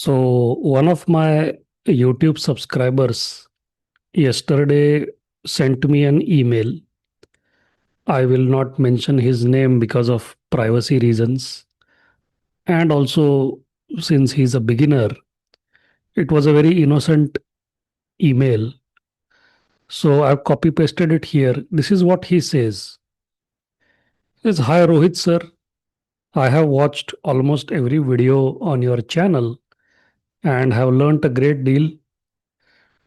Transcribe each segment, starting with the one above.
So, one of my YouTube subscribers yesterday sent me an email. I will not mention his name because of privacy reasons. And also, since he's a beginner, it was a very innocent email. So, I've copy pasted it here. This is what he says. He says, "Hi Rohit sir, I have watched almost every video on your channel and have learnt a great deal.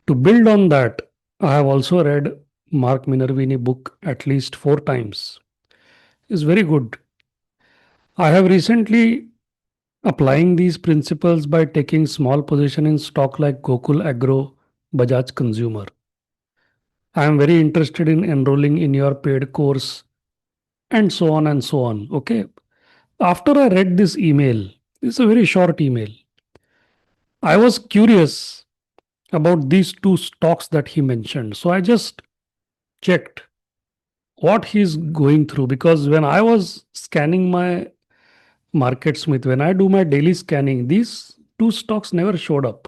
To build on that, I have also read Mark Minervini book at least 4 times. It's very good. I have recently applying these principles by taking small position in stock like Gokul Agro, Bajaj Consumer. I am very interested in enrolling in your paid course and so on and so on. Okay. After I read this email, it's a very short email. I was curious about these two stocks that he mentioned. So I just checked what he's going through because when I was scanning my market smith, when I do my daily scanning, these two stocks never showed up.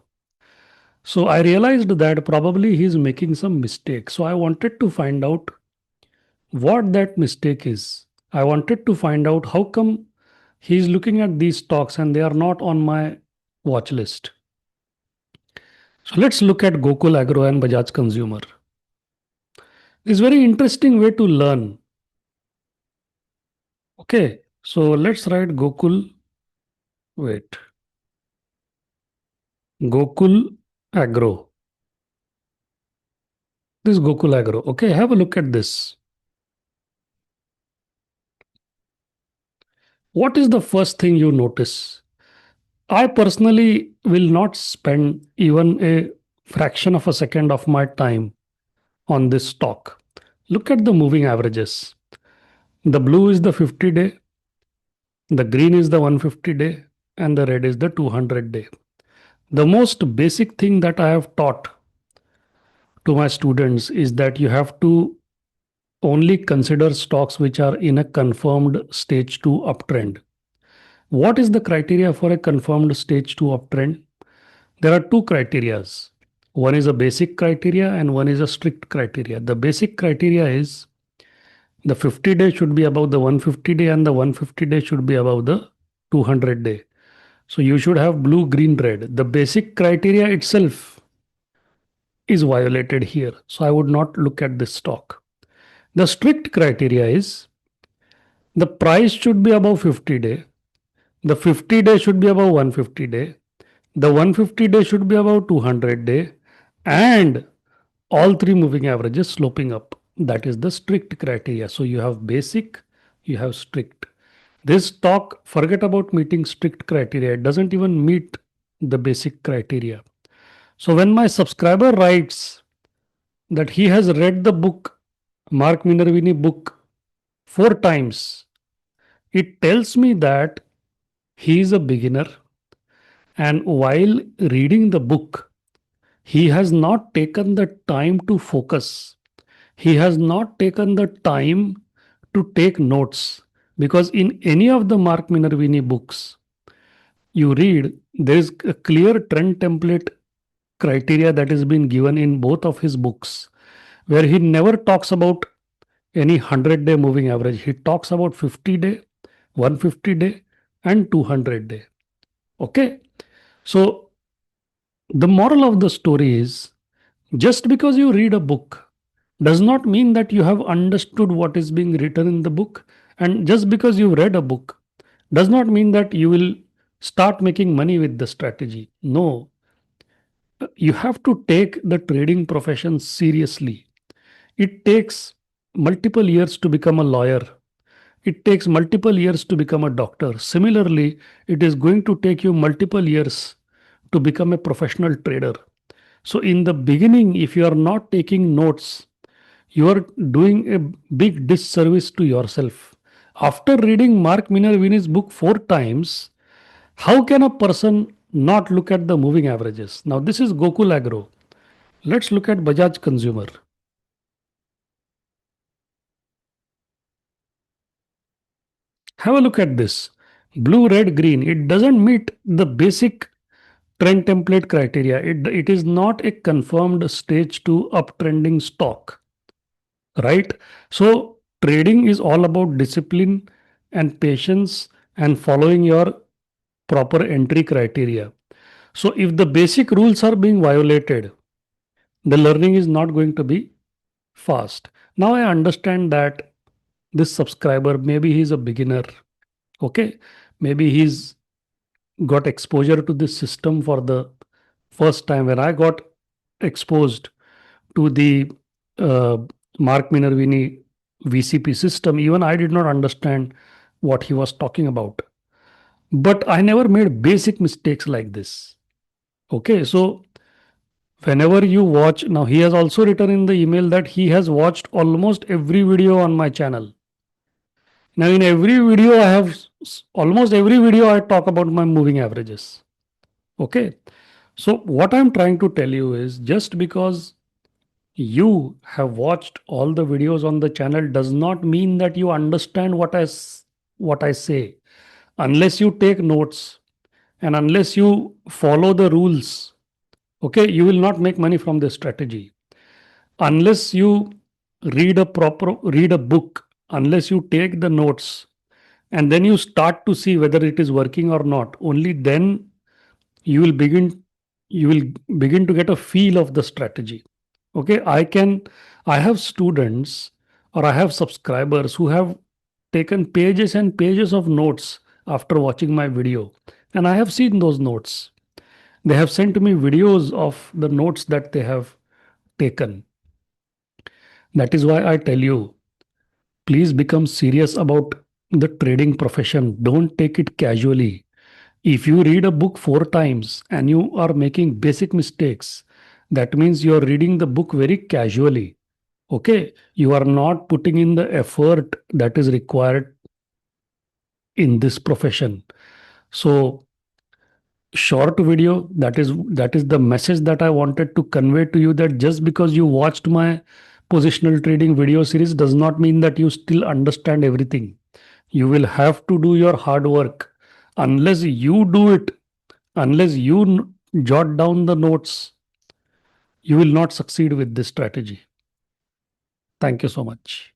So I realized that probably he's making some mistake. So I wanted to find out what that mistake is. I wanted to find out how come he's looking at these stocks and they are not on my watch list. So let's look at Gokul Agro and Bajaj Consumer. It's very interesting way to learn. Okay, so let's write Gokul. Wait, Gokul Agro. This Gokul Agro. Okay, have a look at this. What is the first thing you notice? I personally will not spend even a fraction of a second of my time on this stock. Look at the moving averages. The blue is the 50 day, the green is the 150 day, and the red is the 200 day. The most basic thing that I have taught to my students is that you have to only consider stocks which are in a confirmed stage 2 uptrend. What is the criteria for a confirmed stage 2 uptrend? There are two criterias. One is a basic criteria and one is a strict criteria. The basic criteria is the 50 day should be above the 150 day and the 150 day should be above the 200 day. So you should have blue, green, red. The basic criteria itself is violated here. So I would not look at this stock. The strict criteria is the price should be above 50 day. The 50 day should be above 150 day. The 150 day should be above 200 day. And all three moving averages sloping up. That is the strict criteria. So you have basic, you have strict. This stock, forget about meeting strict criteria. It doesn't even meet the basic criteria. So when my subscriber writes that he has read the book, Mark Minervini book, 4 times, it tells me that he is a beginner. And while reading the book, he has not taken the time to focus. He has not taken the time to take notes. Because in any of the Mark Minervini books, you read, there is a clear trend template criteria that has been given in both of his books, where he never talks about any 100-day moving average. He talks about 50 day, 150 day, and 200 day. Okay. So the moral of the story is just because you read a book does not mean that you have understood what is being written in the book. And just because you read a book does not mean that you will start making money with the strategy. No, you have to take the trading profession seriously. It takes multiple years to become a lawyer. It takes multiple years to become a doctor. Similarly, it is going to take you multiple years to become a professional trader. So, in the beginning, if you are not taking notes, you are doing a big disservice to yourself. After reading Mark Minervini's book 4 times, how can a person not look at the moving averages? Now, this is Gokul Agro. Let's look at Bajaj Consumer. Have a look at this blue, red, green. It doesn't meet the basic Trend template criteria. It is not a confirmed stage to uptrending stock, right? So trading is all about discipline and patience and following your proper entry criteria. So if the basic rules are being violated, the learning is not going to be fast. Now I understand that this subscriber, maybe he's a beginner. Okay. Maybe he's got exposure to this system for the first time. When I got exposed to the uh, Mark Minervini VCP system, even I did not understand what he was talking about. But I never made basic mistakes like this. Okay, so whenever you watch, now he has also written in the email that he has watched almost every video on my channel. Now, in every video, I have almost every video I talk about my moving averages. Okay, so what I'm trying to tell you is just because you have watched all the videos on the channel does not mean that you understand what I say. Unless you take notes and unless you follow the rules, okay, you will not make money from this strategy. Unless you read a book, unless you take the notes and then you start to see whether it is working or not, only then you will begin you will begin to get a feel of the strategy. Okay, I have students or I have subscribers who have taken pages and pages of notes after watching my video, and I have seen those notes. They have sent me videos of the notes that they have taken. That is why I tell you, please become serious about the trading profession. Don't take it casually. If you read a book 4 times and you are making basic mistakes, that means you are reading the book very casually. Okay, you are not putting in the effort that is required in this profession. So short video, that is the message that I wanted to convey to you, that just because you watched my positional trading video series does not mean that you still understand everything. You will have to do your hard work. Unless you do it, unless you jot down the notes, you will not succeed with this strategy. Thank you so much.